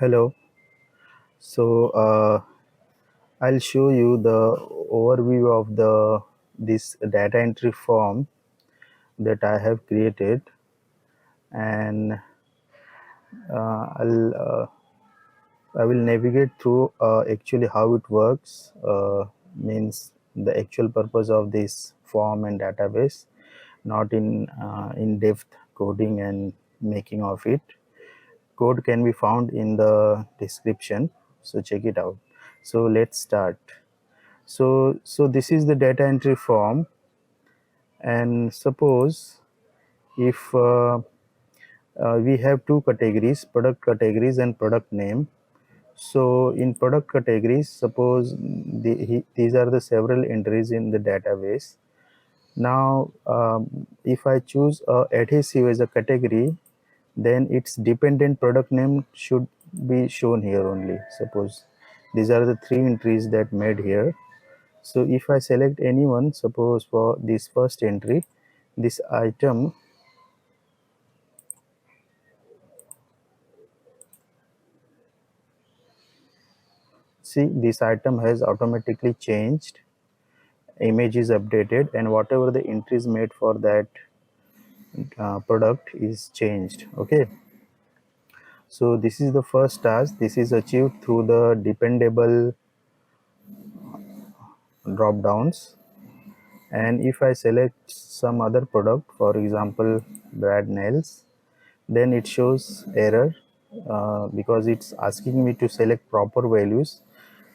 Hello. So I'll show you the overview of this data entry form that I have created, and I will navigate through actually how it works. Means the actual purpose of this form and database, not in depth coding and making of it. Code can be found in the description, so check it out. So let's start. So this is the data entry form, and suppose if we have two categories, product categories and product name. So in product categories, suppose these are the several entries in the database. Now if I choose adhesive as a category, then its dependent product name should be shown here only. Suppose these are the three entries that made here. So if I select any one, suppose for this first entry, this item, see, this item has automatically changed, image is updated, and whatever the entries made for that product is changed. Okay, so this is the first task. This is achieved through the dependable drop downs. And if I select some other product, for example brad nails, then it shows error because it's asking me to select proper values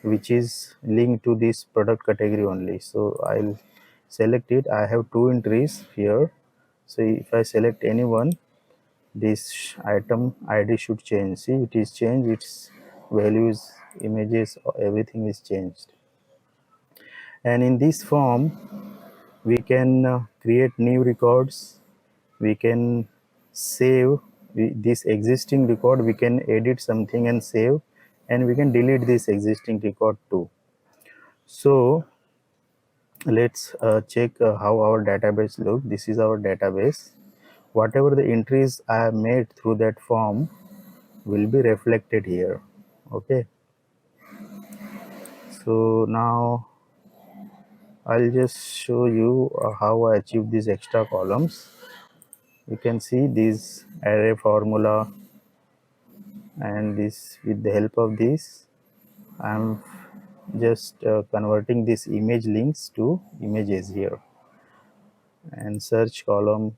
which is linked to this product category only. So I'll select it. I have two entries here, so if I select any one, this item ID should change. See, it is changed, its values, images, everything is changed. And in this form we can create new records, we can save this existing record, we can edit something and save, and we can delete this existing record too. So let's check how our database look. This is our database. Whatever the entries I have made through that form will be reflected here. Okay, so now I'll just show you how I achieve these extra columns. You can see this array formula, and this, with the help of this, I'm just converting these image links to images here. And search column,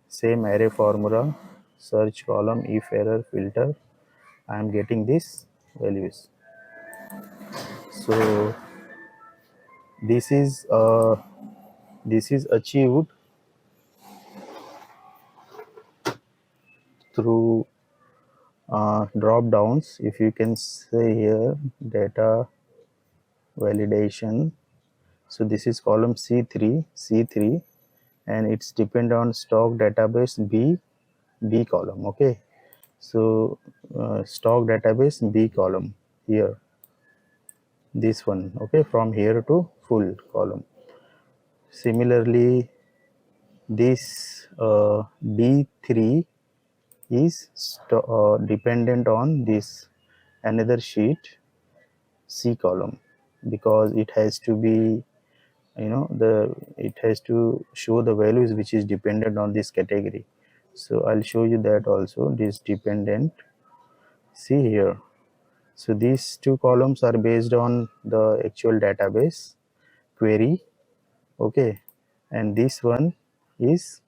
same array formula, search column, if error filter, I am getting these values. So this is achieved through drop downs. If you can say here, data validation. So this is column C3, and it's depend on stock database B column. Okay, so stock database B column here, this one. Okay, from here to full column. Similarly, this D3 is dependent on this another sheet C column, because it has to be, it has to show the values which is dependent on this category. So I'll show you that also. This dependent, see here, so these two columns are based on the actual database query. Okay, and this one is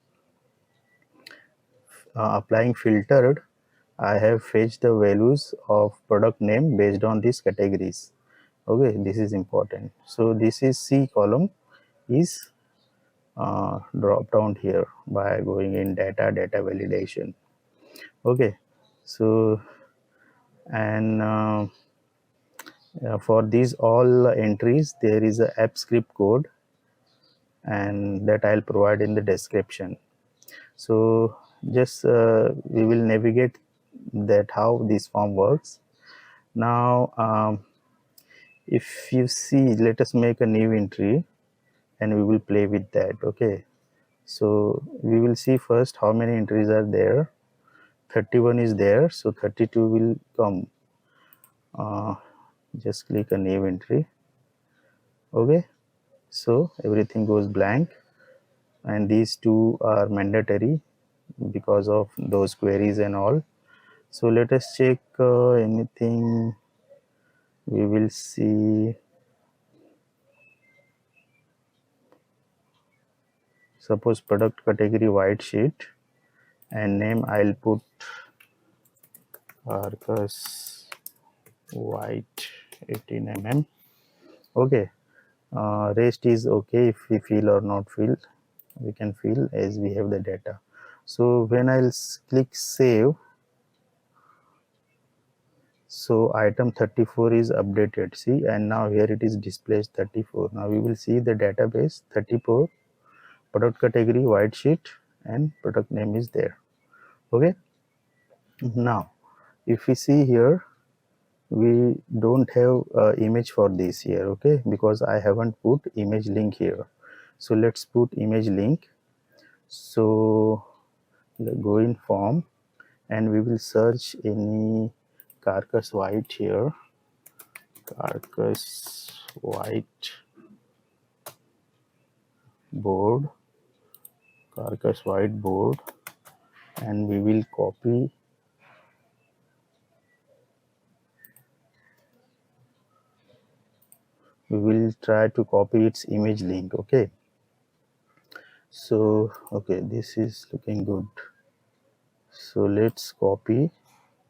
applying filtered. I have fetched the values of product name based on these categories. Okay, this is important. So this is C column is drop down here by going in data validation. Okay, so and for these all entries there is a app script code, and that I'll provide in the description. So just we will navigate that how this form works. Now if you see, let us make a new entry and we will play with that. Okay, so we will see first how many entries are there. 31 is there, so 32 will come. Just click a new entry. Okay, so everything goes blank, and these two are mandatory because of those queries and all. So let us check anything. We will see, suppose product category white sheet, and name I'll put Arcus white 18 mm. Okay, rest is okay. If we fill or not fill, we can fill as we have the data. So when I'll click save, so item 34 is updated, see, and now here it is displayed 34. Now we will see the database 34, product category white sheet, and product name is there. Okay, now if we see here, we don't have image for this here. Okay, because I haven't put image link here. So let's put image link. So go in form, and we will search any carcass white here, carcass white board, carcass white board, and we will copy, we will try to copy its image link. Okay, so okay, this is looking good. So let's copy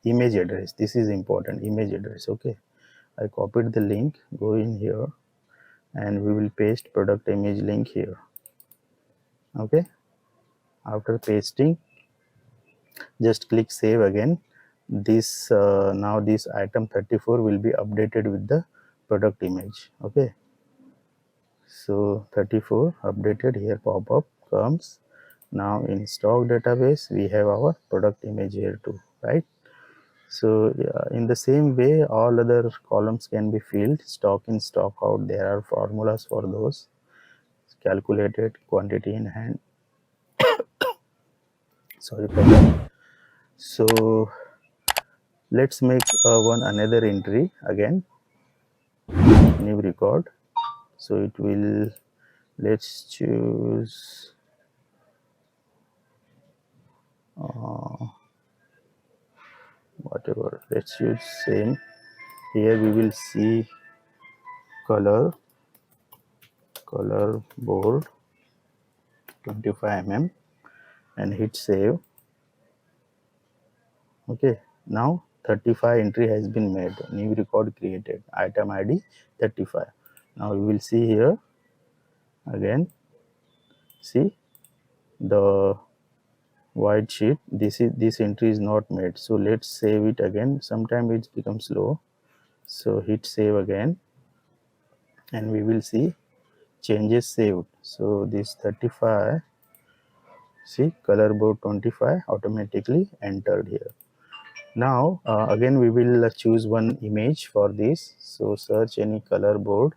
image address. This is important, image address. Okay, I copied the link, go in here, and we will paste product image link here. Okay, after pasting, just click save again. This now this item 34 will be updated with the product image. Okay, so 34 updated, here pop-up comes. Now in stock database we have our product image here too, right? So in the same way, all other columns can be filled, stock in, stock out. There are formulas for those, calculated, quantity in hand. Sorry for that. So let's make one another entry again, new record. So it will, let's choose whatever, let's choose same. Here we will see color board 25 mm, and hit save. Okay, now 35 entry has been made, new record created, item ID 35. Now we will see here again, see the white sheet, this entry is not made. So let's save it again. Sometime it becomes slow, so hit save again, and we will see changes saved. So this 35, see color board 25 automatically entered here. Now again we will choose one image for this. So search any color board,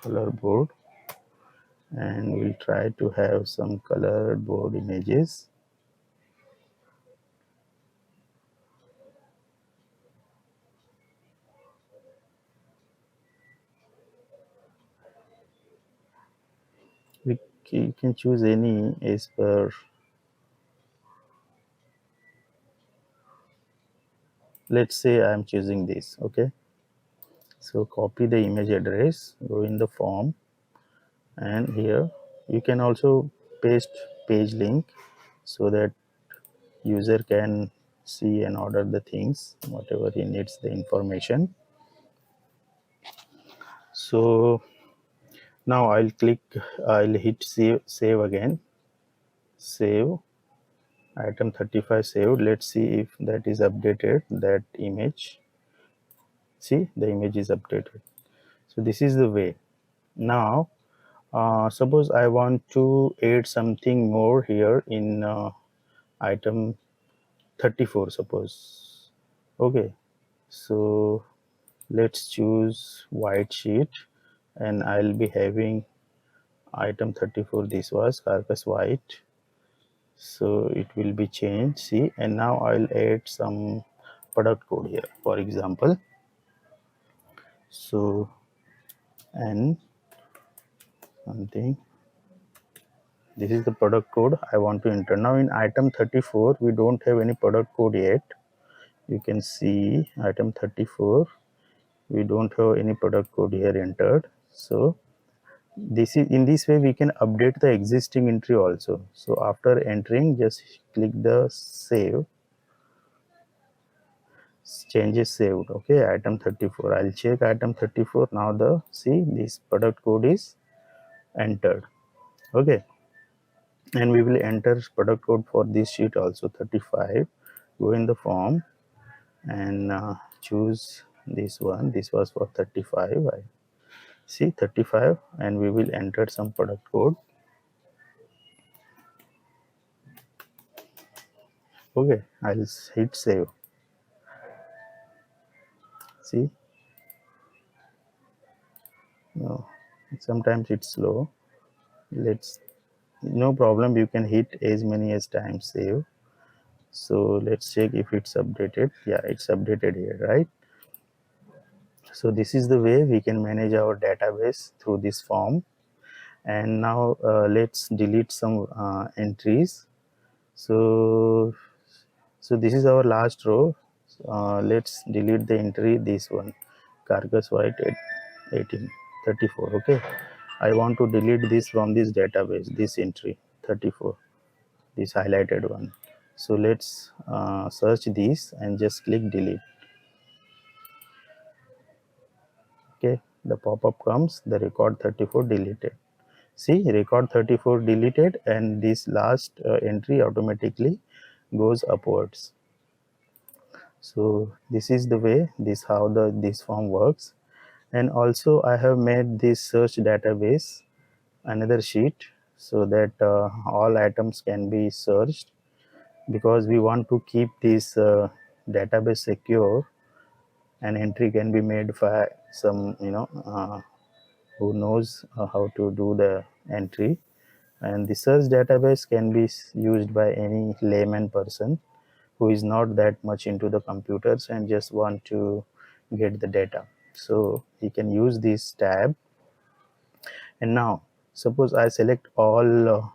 color board, and we'll try to have some colored board images. You can choose any as per, let's say I am choosing this. Okay, so copy the image address, go in the form, and here you can also paste page link so that user can see and order the things whatever he needs, the information. So now I'll hit save again, save, item 35 saved. Let's see if that is updated, that image. See, the image is updated. So this is the way. Now suppose I want to add something more here in item 34, suppose. Okay, so let's choose white sheet, and I'll be having item 34. This was carcass white, so it will be changed. See, and now I'll add some product code here, for example. So n something, this is the product code I want to enter. Now in item 34 we don't have any product code yet. You can see item 34 we don't have any product code here entered. So this is, in this way we can update the existing entry also. So after entering, just click the save, changes saved. Okay, item 34, I'll check item 34 now. The see, this product code is entered. Okay, and we will enter product code for this sheet also, 35. Go in the form and choose this one. This was for 35. I see 35, and we will enter some product code. Okay, I'll hit save. See, no, sometimes it's slow. Let's, no problem, you can hit as many as times save. So let's check if it's updated. Yeah, it's updated here, right? So this is the way we can manage our database through this form. And now let's delete some entries. So this is our last row. Let's delete the entry, this one, carcass white 1834. Okay, I want to delete this from this database, this entry 34, this highlighted one. So let's search this and just click delete. Okay, the pop-up comes, the record 34 deleted. See, record 34 deleted, and this last entry automatically goes upwards. So this is the way, this how this form works. And also I have made this search database another sheet, so that all items can be searched, because we want to keep this database secure. An entry can be made by some, who knows how to do the entry, and the search database can be used by any layman person who is not that much into the computers and just want to get the data. So he can use this tab. And now suppose I select all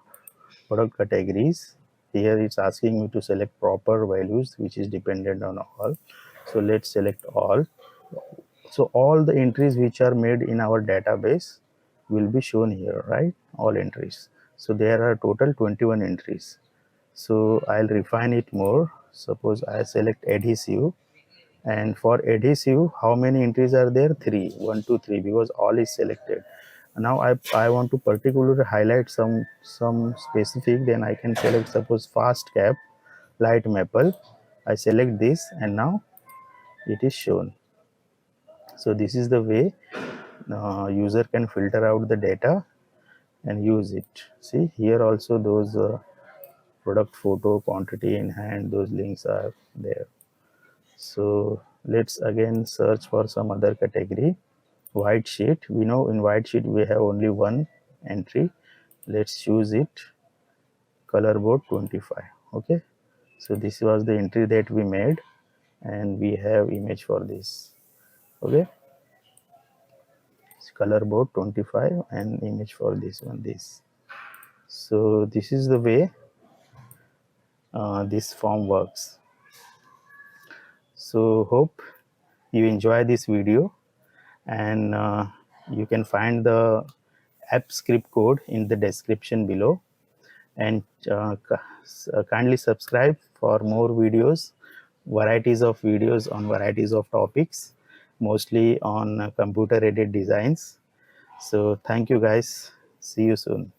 product categories. Here it's asking me to select proper values, which is dependent on all. So let's select all. So all the entries which are made in our database will be shown here, right? All entries. So there are total 21 entries. So I'll refine it more. Suppose I select adhesive, and for adhesive, how many entries are there? 3, 1, 2, 3, because all is selected. Now I want to particularly highlight some specific. Then I can select, suppose fast cap light maple. I select this, and now it is shown. So this is the way user can filter out the data and use it. See, here also those product photo, quantity in hand, those links are there. So let's again search for some other category. White sheet, we know in white sheet we have only one entry. Let's choose it, color board 25. Okay, so this was the entry that we made, and we have image for this. Okay, color board 25 and image for this one, this. So this is the way this form works. So hope you enjoy this video, and you can find the app script code in the description below. And kindly subscribe for more videos, varieties of videos on varieties of topics, mostly on computer aided designs. So thank you guys, see you soon.